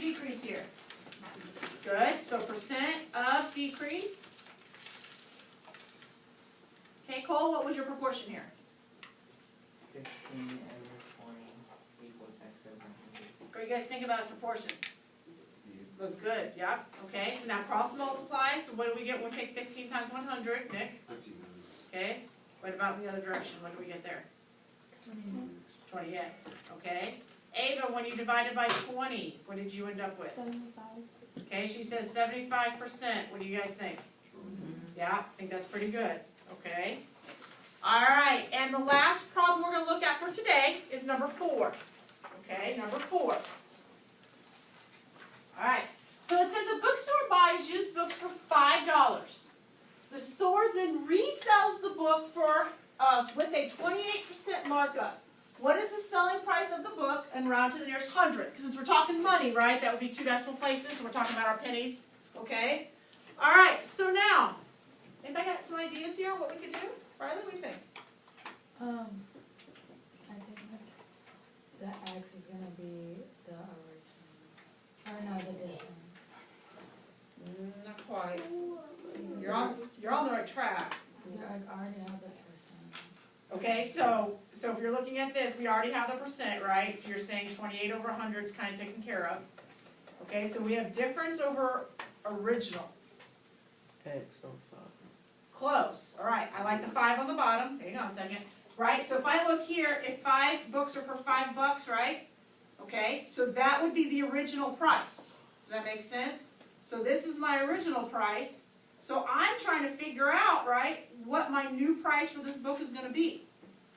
decrease here? Good, so percent of decrease. Okay, Cole, what was your proportion here? 15 over 20 equals X over 100. What do you guys think about its proportion? Looks good, yeah, okay, so now cross multiply, so what do we get when we take 15 times 100, Nick? 1500. Okay, what about in the other direction, what do we get there? 20x, okay? Ava, when you divided by 20, what did you end up with? 75. Okay, she says 75%, what do you guys think? Yeah, I think that's pretty good, okay? Alright, and the last problem we're going to look at for today is number 4. Okay, number 4. Alright, so it says a bookstore buys used books for $5. The store then resells the book for with a 28% markup. What is the selling price of the book and round to the nearest hundredth? Because since we're talking money, right, that would be 2 decimal places, so we're talking about our pennies, okay? Alright, so now, anybody got some ideas here on what we could do? Riley, what do you think? I think the X is gonna be the original. Or no, the difference. Not quite. You're on the right track. Because I already have the percent. Okay, so if you're looking at this, we already have the percent, right? So you're saying 28 over 100 is kind of taken care of. Okay, so we have difference over original. X over 5. Close. All right, I like the 5 on the bottom. Hang on a second. Right, so if I look here, if 5 books are for $5, right? Okay, so that would be the original price. Does that make sense? So this is my original price. So I'm trying to figure out, right, what my new price for this book is going to be.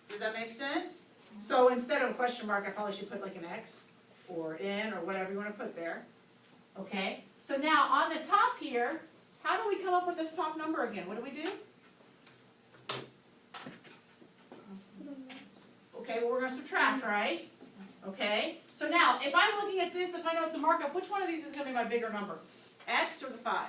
Does that make sense? So instead of a question mark, I probably should put like an X or N or whatever you want to put there. Okay, so now on the top here, how do we come up with this top number again? What do we do? Okay, well we're going to subtract, right? Okay, so now if I'm looking at this, if I know it's a markup, which one of these is going to be my bigger number? X or the 5?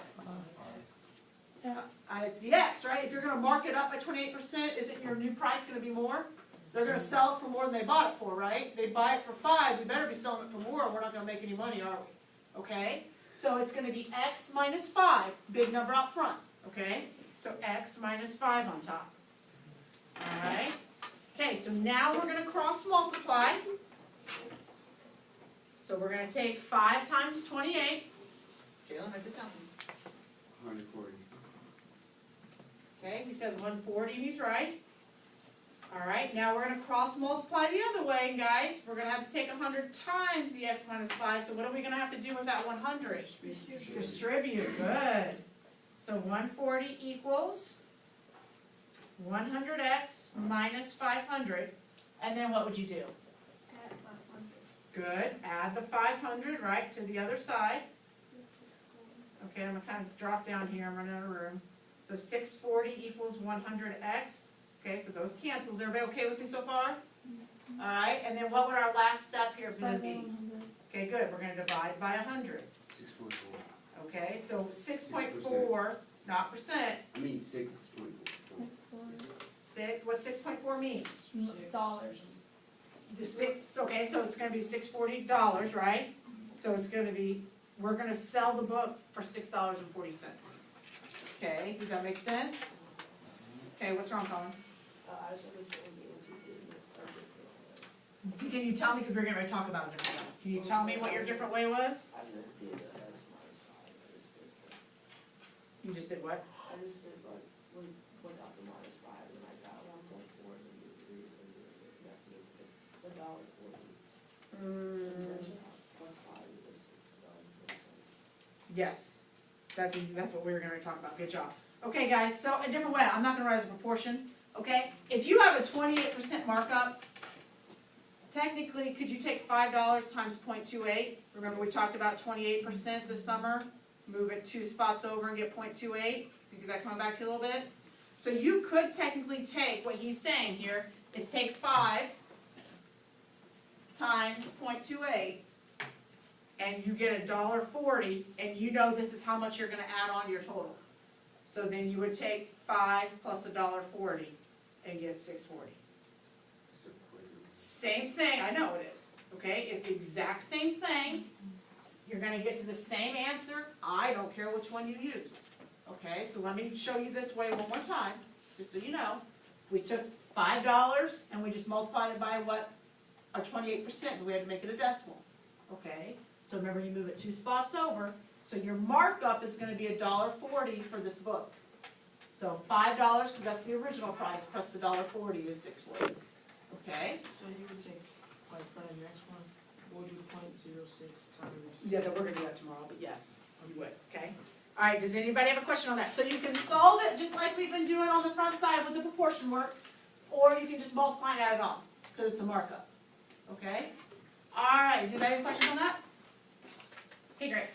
It's the X, right? If you're going to mark it up by 28%, isn't your new price going to be more? They're going to sell it for more than they bought it for, right? They buy it for 5, we better be selling it for more, or we're not going to make any money, are we? Okay? So it's going to be X minus 5, big number out front, okay? So X minus 5 on top. All right? Okay, so now we're going to cross multiply. So we're going to take 5 times 28. Jalen, write this down, please. 140. Okay, he says 140, and he's right. All right, now we're going to cross multiply the other way, guys. We're going to have to take 100 times the X minus 5. So what are we going to have to do with that 100? Distribute. Good. So 140 equals 100X minus 500. And then what would you do? Add 500. Good. Add the 500, right, to the other side. Okay, I'm going to kind of drop down here. I'm running out of room. So 640 equals 100X. Okay, so those cancel. Is everybody okay with me so far? All right, and then what would our last step here going to be? Okay, good. We're going to divide by 100. 6.4. Okay, so 6.4, not percent. I mean 6.4. What's 6.4 mean? Dollars. The 6. Okay, so it's going to be $640, right? So it's going to be. We're going to sell the book for $6.40. Okay, does that make sense? Okay, what's wrong, Colin? Can you tell me, because we're going to talk about a different way. Can you tell me what your different way was? You just did what? I just did like without the minus 5 and I got 1.4 and the $1.40. Plus 5 is Yes, that's easy. That's what we were going to talk about. Good job. Okay, guys, so a different way. I'm not going to write as a proportion. Okay, if you have a 28% markup, technically, could you take $5 times 0.28? Remember we talked about 28% this summer? Move it 2 spots over and get 0.28. Is that coming back to you a little bit? So you could technically take, what he's saying here, is take 5 times 0.28, and you get $1.40, and you know this is how much you're going to add on to your total. So then you would take 5 plus $1.40 and get $6.40. Same thing, I know it is. Okay, it's the exact same thing. you're gonna get to the same answer, I don't care which one you use. Okay, so let me show you this way one more time, just so you know. We took $5 and we just multiplied it by what? Our 28%, we had to make it a decimal. Okay, so remember you move it 2 spots over, so your markup is gonna be $1.40 for this book. So $5, because that's the original price, plus the $1.40 is $6.40. Okay? So you would take, like, for the next one, we'll do 0.06 times. Yeah, we're gonna do that tomorrow, but yes, you would, okay? All right, does anybody have a question on that? So you can solve it just like we've been doing on the front side with the proportion work, or you can just multiply and add it on, because it's a markup, okay? All right, does anybody have a question on that? Okay, great.